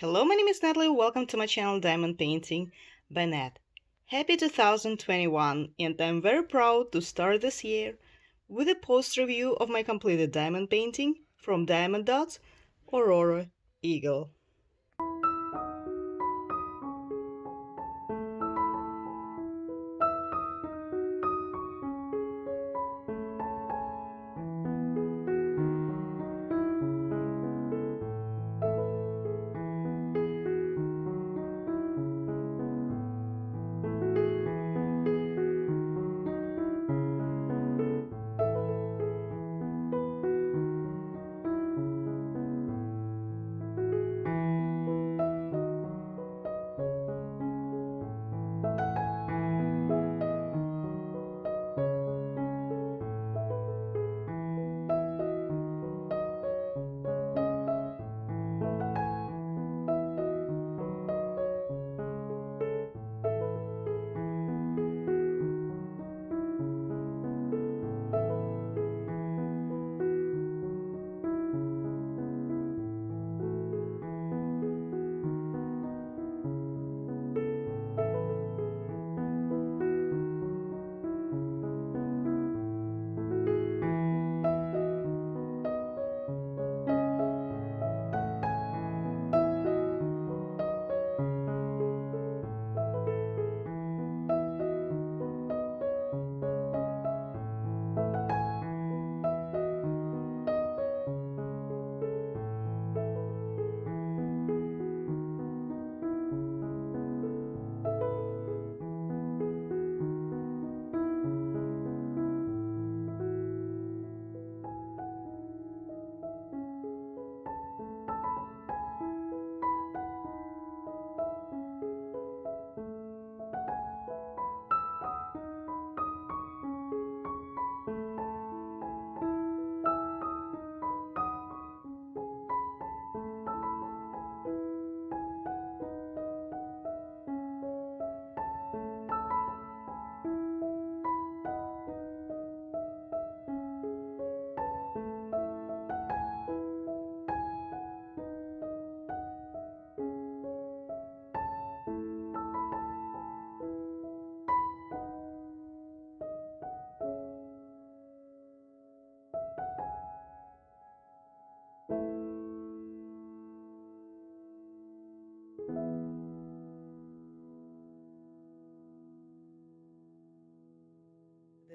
Hello, my name is Natalie. Welcome to my channel Diamond Painting by Nat. Happy 2021, and I'm very proud to start this year with a post review of my completed diamond painting from Diamond Dots Aurora Eagle.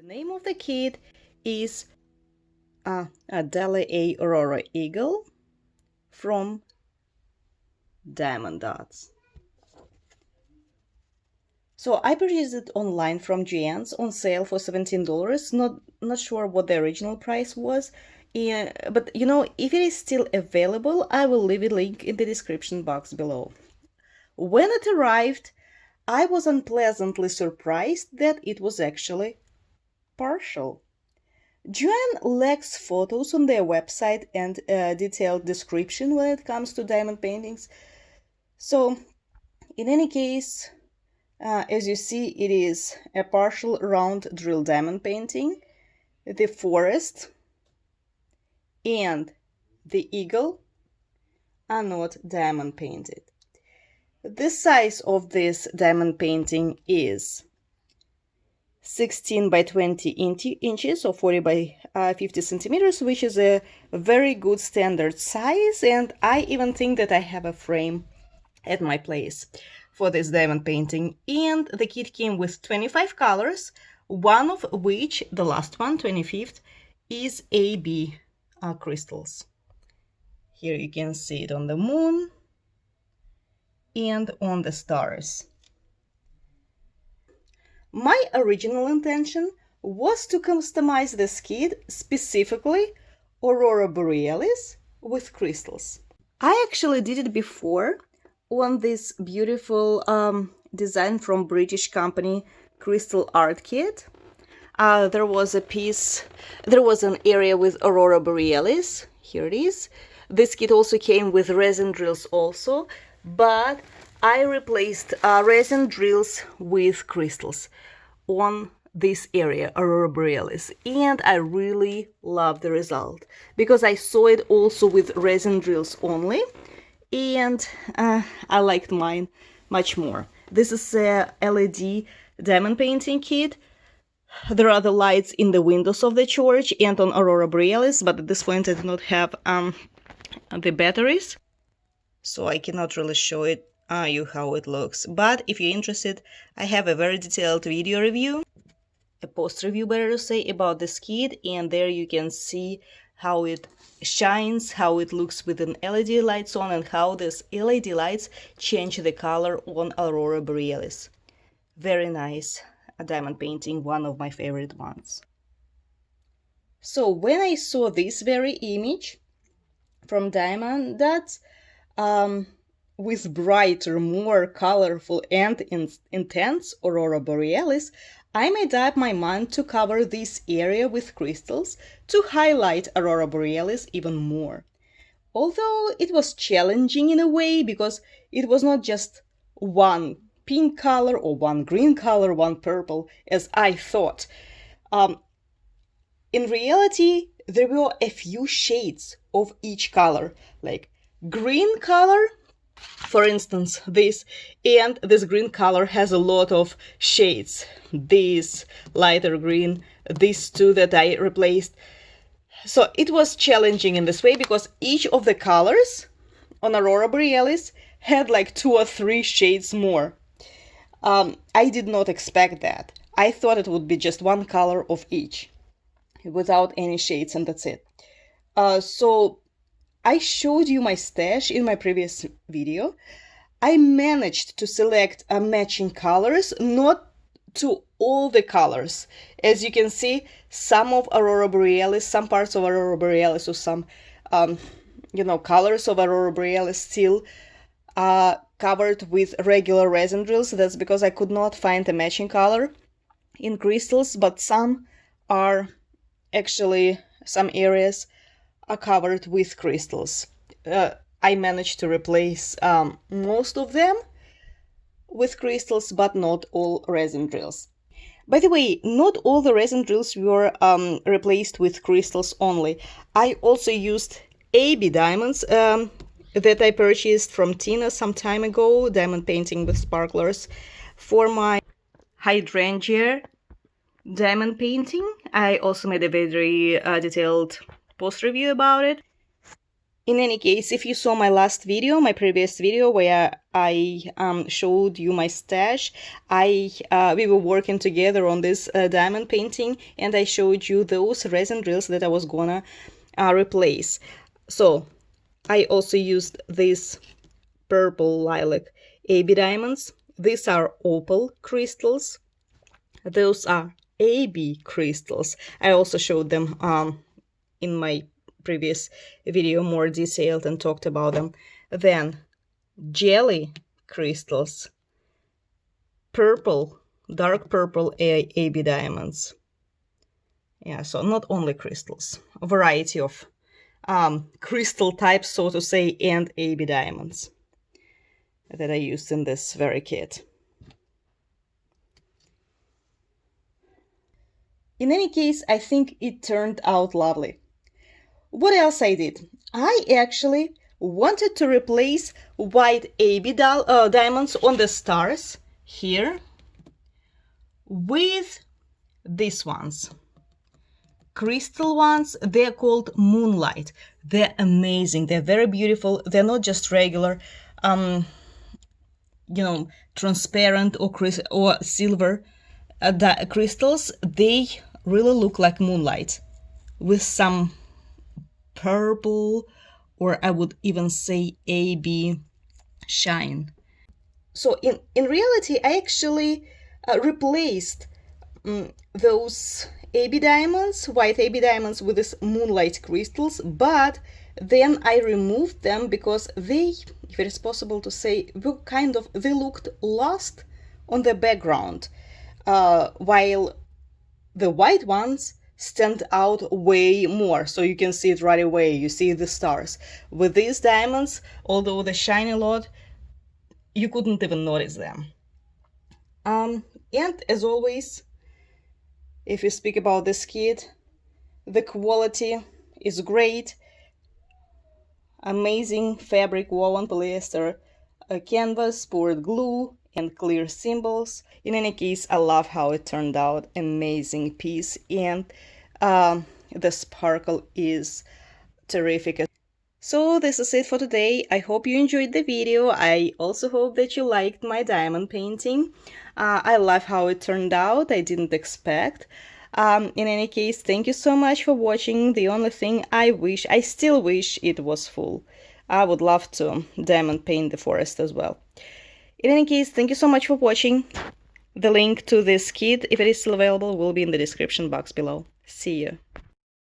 The name of the kit is Deli Aurora Eagle from Diamond Dots. So I purchased it online from Giants on sale for $17. Not sure what the original price was. Yeah, but if it is still available, I will leave a link in the description box below. When it arrived, I was unpleasantly surprised that it was actually partial. Giant lacks photos on their website and a detailed description when it comes to diamond paintings. So, in any case, as you see, it is a partial round drill diamond painting. The forest and the eagle are not diamond painted. The size of this diamond painting is 16 by 20 inches or 40 by 50 centimeters, which is a very good standard size, and I even think that I have a frame at my place for this diamond painting. And the kit came with 25 colors, one of which, the last one, 25th, is AB crystals. Here you can see it on the moon and on the stars. My original intention was to customize this kit, specifically Aurora Borealis with crystals. I actually did it before on this beautiful design from British company Crystal Art Kit. There was an area with Aurora Borealis. Here it is. This kit also came with resin drills also, but I replaced resin drills with crystals on this area, Aurora Borealis, and I really love the result because I saw it also with resin drills only, and I liked mine much more. This is a LED diamond painting kit. There are the lights in the windows of the church and on Aurora Borealis, but at this point I do not have the batteries, so I cannot really show you how it looks. But if you're interested, I have a very detailed video review, a post review better to say, about this kit, and there you can see how it shines, how it looks with an LED lights on, and how these LED lights change the color on Aurora Borealis. Very nice diamond painting, one of my favorite ones. So when I saw this very image from diamond dots with brighter, more colorful and intense Aurora Borealis, I made up my mind to cover this area with crystals to highlight Aurora Borealis even more. Although it was challenging in a way, because it was not just one pink color or one green color, one purple, as I thought. In reality, there were a few shades of each color, like green color, for instance, this, and this green color has a lot of shades. This lighter green, these two that I replaced. So it was challenging in this way because each of the colors on Aurora Borealis had like 2 or 3 shades more. I did not expect that. I thought it would be just one color of each without any shades, and that's it. So I showed you my stash in my previous video. I managed to select matching colors, not to all the colors. As you can see, some of Aurora Borealis, some parts of Aurora Borealis, or some, colors of Aurora Borealis still covered with regular resin drills. That's because I could not find a matching color in crystals, but some are actually, some areas are covered with crystals. I managed to replace most of them with crystals, but not all resin drills. By the way, not all the resin drills were replaced with crystals only. I also used AB diamonds that I purchased from Tina some time ago, diamond painting with sparklers, for my hydrangea diamond painting. I also made a very detailed post review about it. In any case, if you saw my last video, my previous video where I showed you my stash, we were working together on this diamond painting, and I showed you those resin drills that I was gonna replace. So I also used these purple lilac AB diamonds. These are opal crystals. Those are AB crystals. I also showed them in my previous video more detailed and talked about them. Then jelly crystals, purple, dark purple AB diamonds. Yeah, so not only crystals, a variety of crystal types, so to say, and AB diamonds that I used in this very kit. In any case, I think it turned out lovely. What else I did? I actually wanted to replace white AB diamonds on the stars here with these ones. Crystal ones, they're called Moonlight. They're amazing. They're very beautiful. They're not just regular, transparent or silver crystals. They really look like moonlight with some purple, or I would even say AB shine. So in reality, I actually replaced those AB diamonds, white AB diamonds, with these moonlight crystals, but then I removed them because they, if it is possible to say, they looked lost on the background, while the white ones stand out way more, so you can see it right away. You see the stars. With these diamonds, although they shine a lot, you couldn't even notice them. And as always, if you speak about this kit, the quality is great. Amazing fabric woven polyester, canvas, poured glue, and clear symbols. In any case, I love how it turned out. Amazing piece, and the sparkle is terrific. So this is it for today. I hope you enjoyed the video. I also hope that you liked my diamond painting. I love how it turned out. I didn't expect. In any case, thank you so much for watching. The only thing I still wish it was full. I would love to diamond paint the forest as well. In any case, thank you so much for watching. The link to this kit, if it is still available, will be in the description box below. See you.